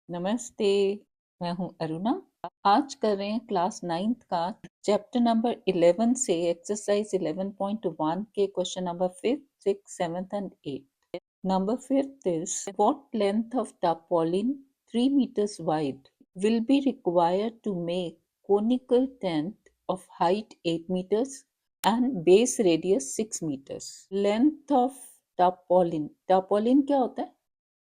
नमस्ते। मैं हूँ अरुणा। आज कर रहे हैं क्लास 9th का चैप्टर नंबर 11 से एक्सरसाइज 11.1 के question number 5th, 6th, 7th and 8th. Number 5th is what length of tarpaulin 3 meters wide will be required to make conical tent of height 8 meters and base radius 6 meters. Length of tarpaulin. Tarpaulin क्या होता है?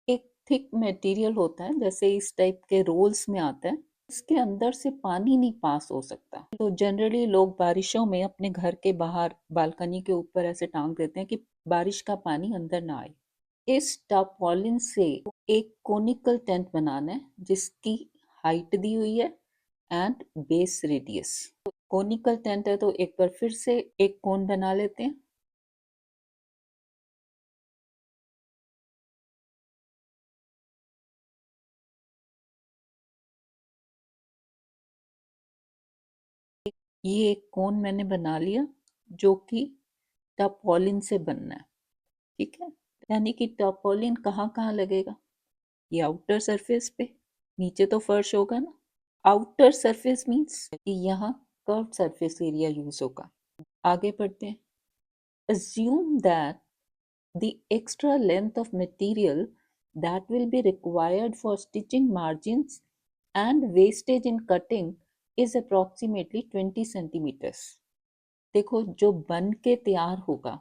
एक thick material होता है, जैसे इस type के roles में आता है। इसके अंदर से पानी नहीं पास हो सकता, तो जनरली लोग बारिशों में अपने घर के बाहर बालकनी के ऊपर ऐसे टांग देते हैं कि बारिश का पानी अंदर ना आए। इस टारपॉलिन से एक कोनिकल टेंट बनाना है जिसकी हाइट दी हुई है and base radius. Conical tent है तो एक बार फिर से एक कोन बना लेते हैं। ये एक कोन मैंने बना लिया जो कि टारपॉलिन से बनना है। ठीक है, यानी कि टारपॉलिन कहाँ कहाँ लगेगा? ये आउटर सरफेस पे, नीचे तो फर्श होगा ना। आउटर सरफेस मीन्स कि यहाँ कर्व सरफेस एरिया यूज होगा। आगे बढ़ते हैं। Assume that the extra length of material that will be required for stitching margins and wastage in cutting is approximately 20 centimeters. देखो, जो बन के तैयार होगा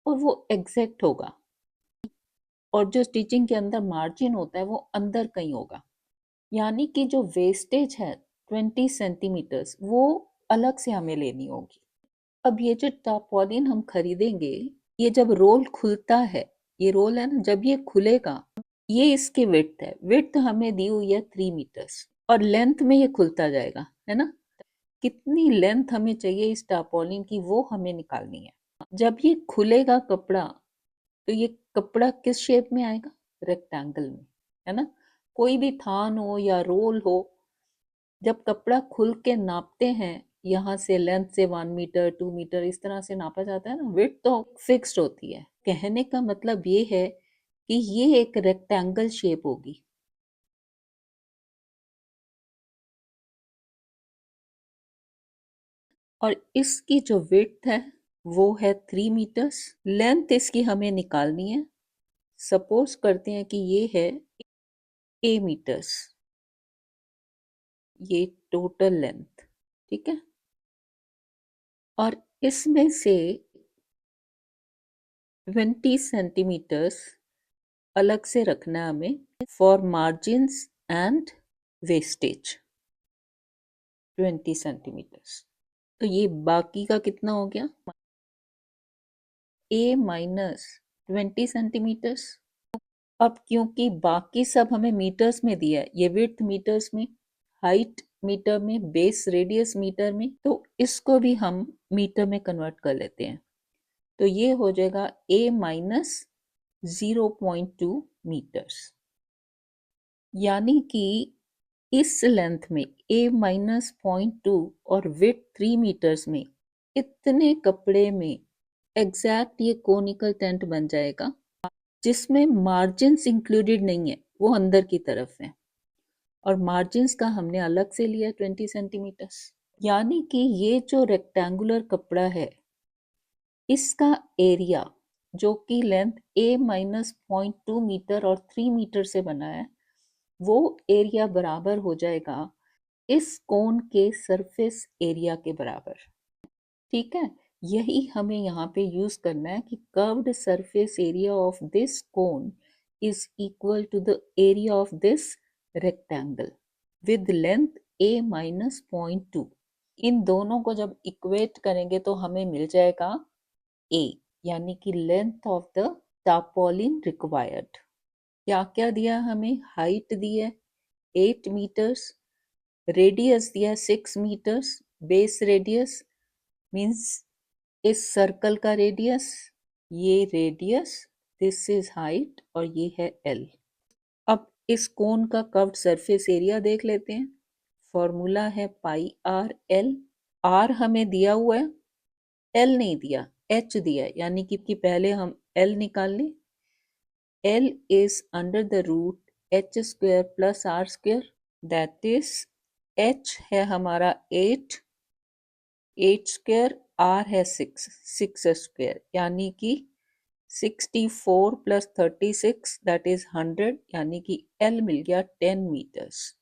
और वो एग्जैक्ट होगा, और जो स्टिचिंग के अंदर मार्जिन होता है वो अंदर कहीं होगा, यानी कि जो वेस्टेज है 20 सेंटीमीटर्स वो अलग से हमें लेनी होगी। अब ये जो टारपॉलिन हम खरीदेंगे, ये जब रोल खुलता है, ये रोल है ना, जब ये खुलेगा, ये इसकी विड्थ है। विड्थ हमें दी हुई है 3 मीटर्स और लेंथ में ये खुलता जाएगा, है ना। कितनी लेंथ हमें चाहिए इस टारपॉलिन की वो हमें निकालनी है। जब ये खुलेगा कपड़ा, तो ये कपड़ा किस शेप में आएगा? रेक्टेंगल में, है ना। कोई भी थान हो या रोल हो, जब कपड़ा खुल के नापते हैं, यहाँ से लेंथ से 1 मीटर 2 मीटर इस तरह से नापा जाता है ना। विड्थ तो फिक्स्ड होती है। कहने का मतलब ये है कि ये एक रेक्टेंगल शेप होगी। और इसकी जो विड्थ है वो है 3 मीटर्स। लेंथ इसकी हमें निकालनी है। सपोज करते हैं कि ये है ए मीटर्स, ये टोटल लेंथ, ठीक है। और इसमें से 20 सेंटीमीटर्स अलग से रखना है हमें for margins and wastage, 20 centimetres. तो ये बाकी का कितना हो गया? A minus 20 centimetres. अब क्योंकि बाकी सब हमें मीटर्स में दिया है, ये विड्थ मीटर्स में, हाइट मीटर में, बेस रेडियस मीटर में, तो इसको भी हम मीटर में कन्वर्ट कर लेते हैं। तो ये हो जाएगा a माइनस 0.2 मीटर्स, यानी कि इस लेंथ में a माइनस 0.2 और विड्थ 3 मीटर्स में, इतने कपड़े में एग्जैक्ट ये कोनिकल टेंट बन जाएगा, जिसमें मार्जिन्स इंक्लूडेड नहीं है, वो अंदर की तरफ है। और मार्जिन्स का हमने अलग से लिया 20 सेंटीमीटर्स। यानी कि ये जो रेक्टेंगुलर कपड़ा है, इसका एरिया जो कि लेंथ a माइनस 0.2 मीटर और 3 मीटर से बना है, वो एरिया बराबर हो जाएगा इस कोन के सरफेस एरिया के बराबर। ठीक है, यही हमें यहाँ पे यूज करना है कि curved surface area of this cone is equal to the area of this rectangle with length a minus 0.2। इन दोनों को जब इक्वेट करेंगे तो हमें मिल जाएगा a, यानी कि लेंथ ऑफ द टारपॉलिन रिक्वायर्ड। क्या क्या दिया हमें? हाइट दी है 8 मीटर्स, रेडियस दिया 6 मीटर्स, बेस रेडियस मीन्स इस सर्कल का रेडियस, ये रेडियस, दिस इज हाइट और ये है एल। अब इस कोन का कर्व्ड सरफेस एरिया देख लेते हैं। फॉर्मूला है पाई आर एल। आर हमें दिया हुआ है, एल नहीं दिया, एच दिया, यानी कि पहले हम एल निकाल लें। L is under the root h square plus r square, that is h है हमारा 8, 8 स्क्वायर, आर है 6, 6 स्क्वायर, यानी कि 64 प्लस 36 दैट इज 100, यानी कि एल मिल गया 10 मीटर्स।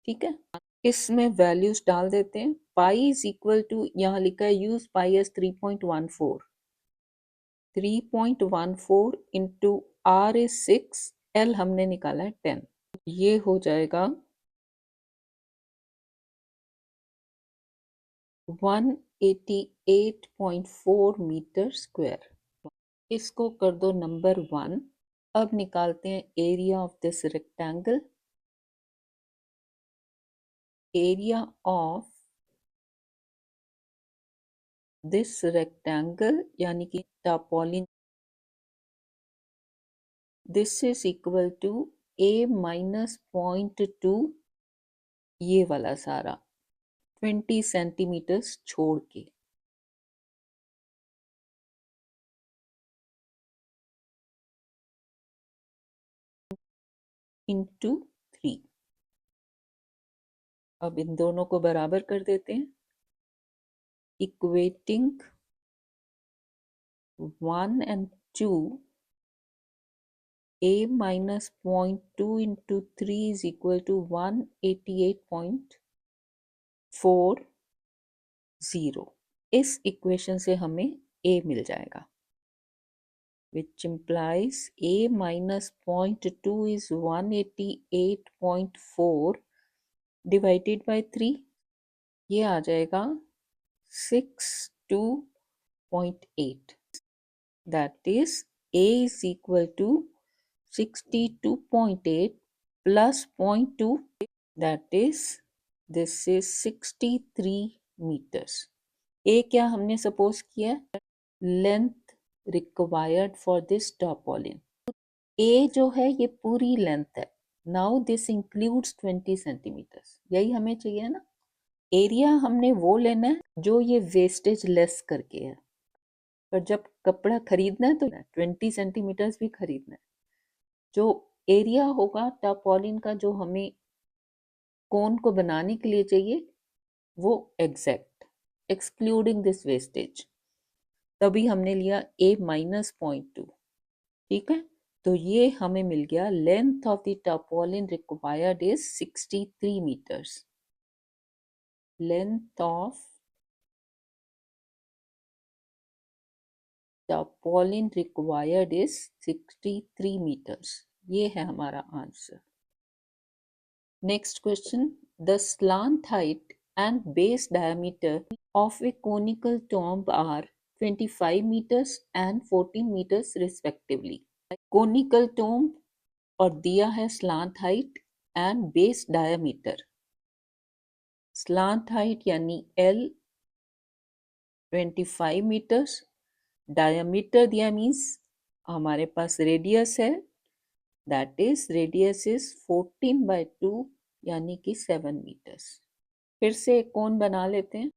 ठीक है, इसमें वैल्यूज डाल देते हैं। पाई इज इक्वल टू, यहाँ लिखा है use pi as 3.14, 3.14 into r is 6, l हमने निकाला है 10, ये हो जाएगा 188.4 मीटर स्क्वायर। इसको कर दो नंबर 1। अब निकालते हैं area of this rectangle. Area of this rectangle यानी कि tarpaulin, this is equal to a minus 0.2, ये वाला सारा 20 सेंटीमीटर्स छोड़ के, इंटू 3। अब इन दोनों को बराबर कर देते हैं, equating 1 and 2, a minus 0.2 into 3 is equal to 188.40। इस इक्वेशन से हमें a मिल जाएगा, which implies a minus 0.2 is 188.4 divided by 3, ये आ जाएगा 62.8। That is a is equal to 62.8 plus 0.2, that is this is 63 meters। a क्या हमने सपोज किया, length required for this टार्पोलिन, a जो है ये पूरी लेंथ है। नाउ दिस इंक्लूड्स 20 सेंटीमीटर्स, यही हमें चाहिए ना। एरिया हमने वो लेना है जो ये वेस्टेज लेस करके है, पर जब कपड़ा खरीदना है तो 20 सेंटीमीटर्स भी खरीदना है। जो एरिया होगा टार्पोलिन का जो हमें कोन को बनाने के लिए चाहिए, वो एग्जैक्ट एक्सक्लूडिंग दिस वेस्टेज, तभी हमने लिया a माइनस 0.2। ठीक है, तो ये हमें मिल गया length of the tarpaulin required is 63 metres. Length of tarpaulin required is 63 metres, ये है हमारा answer. Next question, the slant height and base diameter of a conical tomb are 25 meters and 14 meters respectively। Conical tomb और दिया है slant height and base diameter। Slant height यानी L 25 meters, diameter दिया means हमारे पास radius है, that is radius is 14/2 यानी कि 7 meters। फिर से एक कोन बना लेते हैं।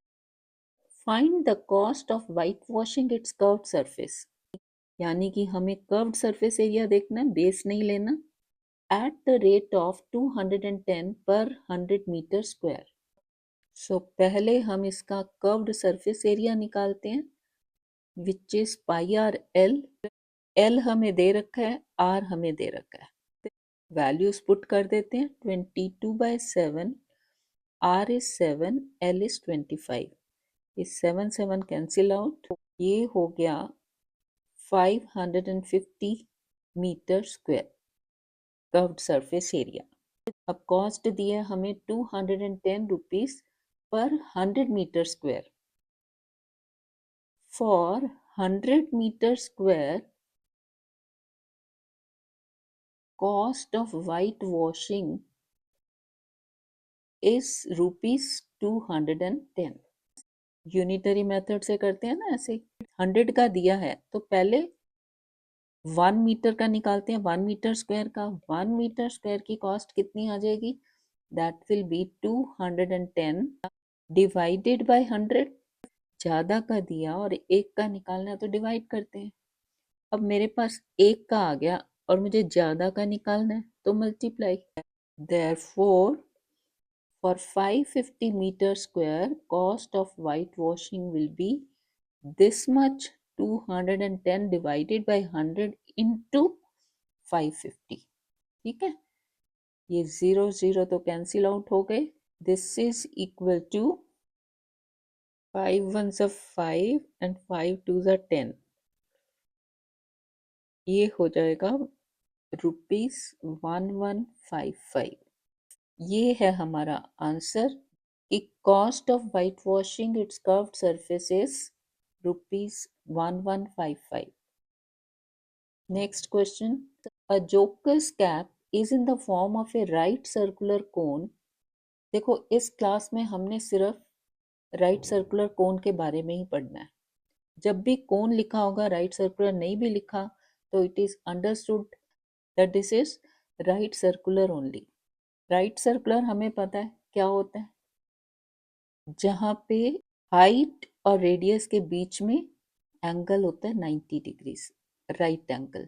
Find the cost of white washing it's curved surface, यानी कि हमें कर्व्ड सरफेस एरिया देखना है, बेस नहीं लेना। एट द रेट ऑफ 210 पर 100 मीटर स्क्वायर। सो पहले हम इसका कर्व्ड सरफेस एरिया निकालते हैं, which is pi R L. L हमें दे रखा है, आर हमें दे रखा है, वैल्यूज पुट कर देते हैं। 22/7, आर इज 7, एल इज 25, इस 7 7 कैंसिल आउट, ये हो गया 550 metre square curved surface area. अब कॉस्ट दिया हमें 210 rupees per 100 metre square. For 100 metre square cost of white washing is ₹210। Unitary method से करते हैं ना ऐसे, 100 का दिया है तो पहले 1 मीटर का निकालते हैं, 1 मीटर स्क्वायर का। 1 मीटर स्क्वायर की कॉस्ट कितनी आ जाएगी, that will be 210 divided by 100। ज़्यादा का दिया और एक का निकालना है तो डिवाइड करते हैं। अब मेरे पास एक का आ गया, और मुझे ज़्यादा का निकालना है तो multiply. Therefore, for 550 meter square, cost of whitewashing will be this much, 210 divided by 100 into 550। ठीक है, ये 0 तो कैंसिल आउट हो गए। This is equal to 5 1s are 5 and 5 2s are 10। ये हो जाएगा ₹1155। ये है हमारा आंसर कि cost of white washing it's curved surface is ₹1155। Next question, a jokers cap is in the form of A right circular cone. देखो इस class में हमने सिर्फ राइट सर्कुलर कोन के बारे में ही पढ़ना है। जब भी कोन लिखा होगा, राइट सर्कुलर नहीं भी लिखा, तो it is understood that this is right circular only. Right circular हमें पता है क्या होता है, जहाँ पे हाइट और रेडियस के बीच में एंगल होता है 90 डिग्रीज, राइट एंगल।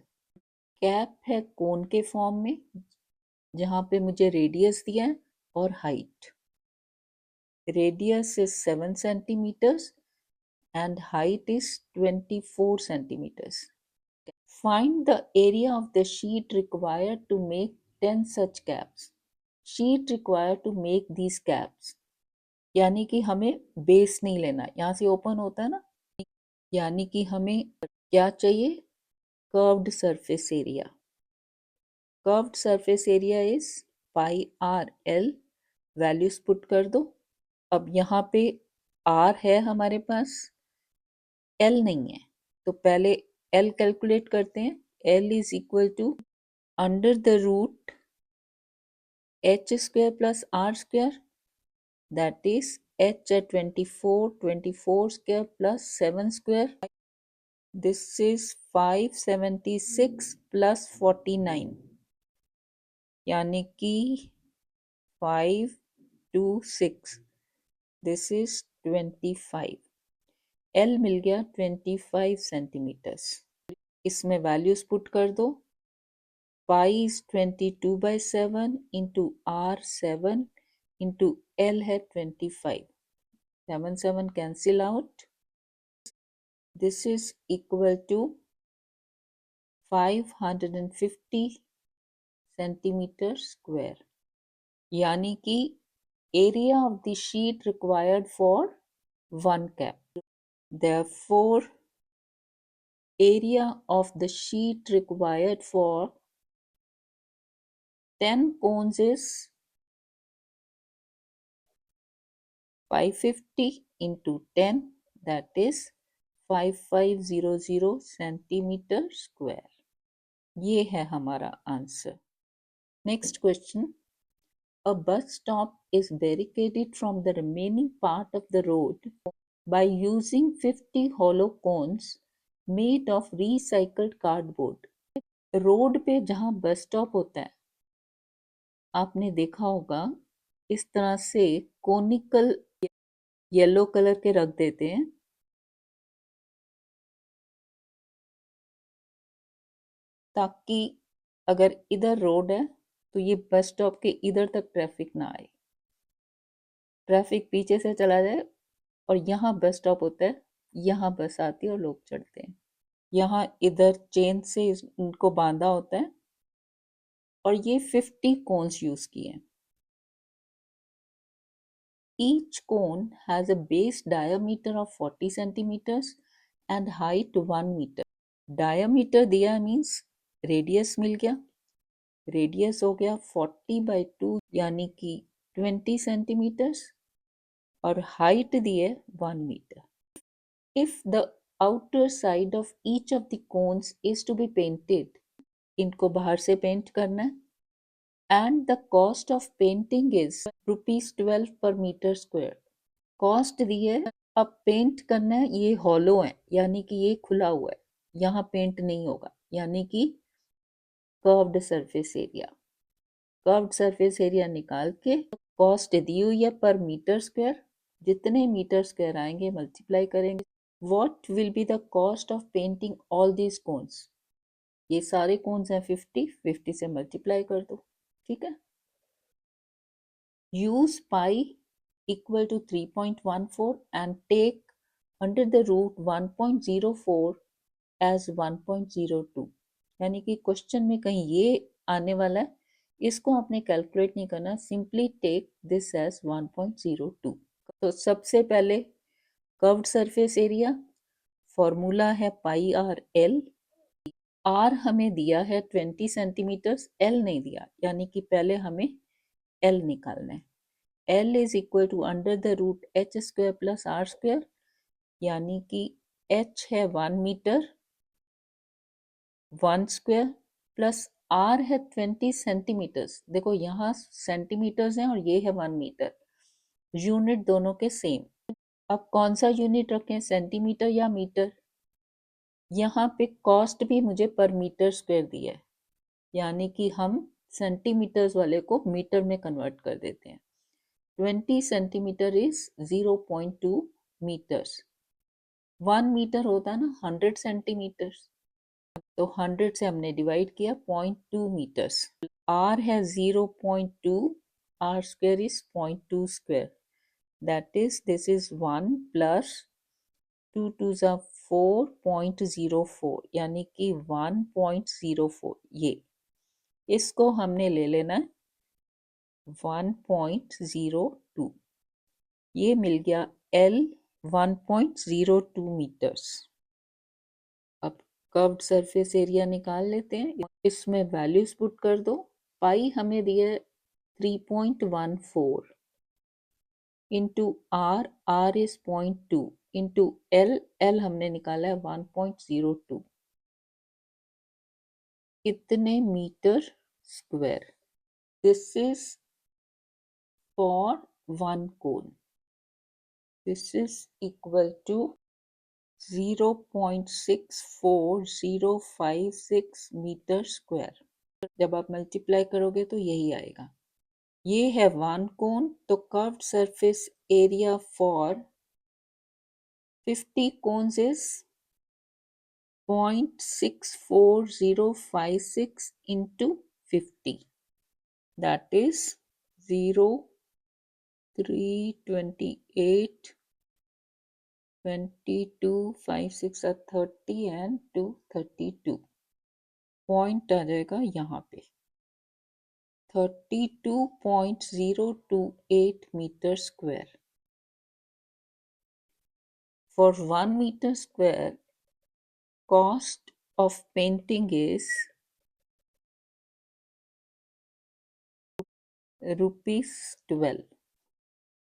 कैप है कोन के फॉर्म में, जहाँ पे मुझे रेडियस दिया है और height. Radius is 7 centimetres and height is 24 centimeters. Find the area of the sheet required to make 10 such caps. Sheet required to make these caps. यानी कि हमें बेस नहीं लेना, यहाँ से ओपन होता है ना, यानी कि हमें क्या चाहिए, curved surface area. Curved surface area is pi R L, values put कर दो। अब यहाँ पे आर है हमारे पास, एल नहीं है, तो पहले एल कैलकुलेट करते हैं। L is equal to under the root h square plus r square, that is h है 24, 24 square plus 7 square, this is 576 plus 49, यानी कि 526, दिस इज 25। एल मिल गया 25 सेंटीमीटर्स। इसमें वैल्यूज पुट कर दो। Pi is 22 by 7 into R 7 into L है 25। 7 7 cancel out। This is equal to 550 centimeter square, यानी कि area of the sheet required for one cap. Therefore, area of the sheet required for 10 cones is 550 into 10, that is 5500 centimetre square. ये है हमारा answer. Next question, a bus stop is barricaded from the remaining part of the road by using 50 hollow cones made of recycled cardboard। Road पे जहाँ bus stop होता है, आपने देखा होगा इस तरह से कोनिकल येलो कलर के रख देते हैं, ताकि अगर इधर रोड है तो ये बस स्टॉप के इधर तक ट्रैफिक ना आए, ट्रैफिक पीछे से चला जाए। और यहाँ बस स्टॉप होता है, यहाँ बस आती है और लोग चढ़ते हैं। यहाँ इधर चेन से इनको बांधा होता है और ये 50 कोन्स यूज किए हैं। Each cone has a base diameter of 40 centimeters and height 1 meter. Diameter दिया मीन्स रेडियस मिल गया, रेडियस हो गया 40/2 यानी कि 20 सेंटीमीटर्स, और हाइट दिए 1 metre. If the outer side of each of the cones is to be painted, इनको बाहर से पेंट करना है, and the cost of painting is ₹12 per metre square. Cost दी है, अब पेंट करना है, ये हॉलो है यानी कि ये खुला हुआ है, यहाँ पेंट नहीं होगा, यानी कि curved surface area. Curved surface area निकाल के कॉस्ट दी हुई है पर मीटर स्क्वायर, जितने मीटर स्क्वायर आएंगे मल्टीप्लाई करेंगे। What will be the cost of painting all these cones? ये सारे कोन्स हैं 50 से मल्टीप्लाई कर दो, ठीक है। Use pi equal to 3.14 and take under the root 1.04 as 1.02, यानी कि क्वेश्चन में कहीं ये आने वाला है, इसको आपने कैलकुलेट नहीं करना, सिंपली टेक दिस एज 1.02। तो सबसे पहले कर्व्ड सरफेस एरिया, फॉर्मूला है पाई आर एल। आर हमें दिया है 20 सेंटीमीटर्स, एल नहीं दिया, यानी कि पहले हमें एल निकालना है। L is equal to under the root h square plus r square, यानी कि एच है 1 मीटर 1 स्क्वायर प्लस आर है 20 सेंटीमीटर्स। देखो यहाँ सेंटीमीटर्स हैं और ये है 1 मीटर, यूनिट दोनों के सेम। अब कौन सा यूनिट रखें, सेंटीमीटर या मीटर? यहाँ पे कॉस्ट भी मुझे पर मीटर स्क्वायर दिया है, यानी कि हम सेंटीमीटर्स वाले को मीटर में कन्वर्ट कर देते हैं। 20 सेंटीमीटर इज 0.2 मीटर्स। 1 मीटर होता है ना 100 सेंटीमीटर्स, तो 100 से हमने डिवाइड किया 0.2 मीटर्स। आर है 0.2, r square is 0.2 square, that is this is 1 plus 2 टू ज़ा 4.04, यानी कि 1.04। ये इसको हमने ले लेना है 1.02, ये मिल गया L 1.02 मीटर्स। अब कर्व्ड सरफेस एरिया निकाल लेते हैं, इसमें वैल्यूज पुट कर दो। पाई हमें दिया 3.14 into r, r is 0.2 into l, l हमने निकाला है 1.02, कितने metre square? This is for one cone, this is equal to 0.64056 metre square. जब आप मल्टीप्लाई करोगे तो यही आएगा। ये है वन कोन, तो curved surface area for 50 cones is 0.64056 into 50, that is 0 3 28 22 5 6 are 30 and 2 32, point आ जाएगा यहाँ पे 32.028 metre square. For 1 meter square, cost of painting is ₹12.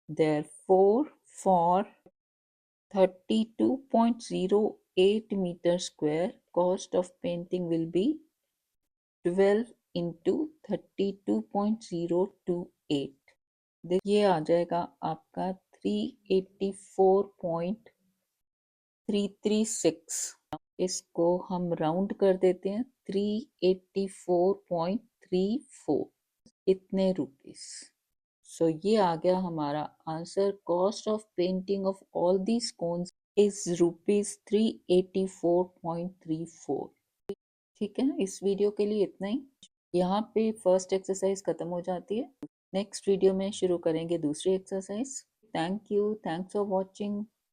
Therefore, for 32.08 meter square, cost of painting will be 12 into 32.028. ये आ जाएगा आपका 384.336। इसको हम round कर देते हैं 384.34, इतने रुपीस। सो ये आ गया हमारा answer. Cost of painting of all these cones is ₹384.34। ठीक है, इस वीडियो के लिए इतना ही। यहाँ पे फर्स्ट एक्सरसाइज खत्म हो जाती है, नेक्स्ट वीडियो में शुरू करेंगे दूसरी exercise. Thank you, thanks for watching.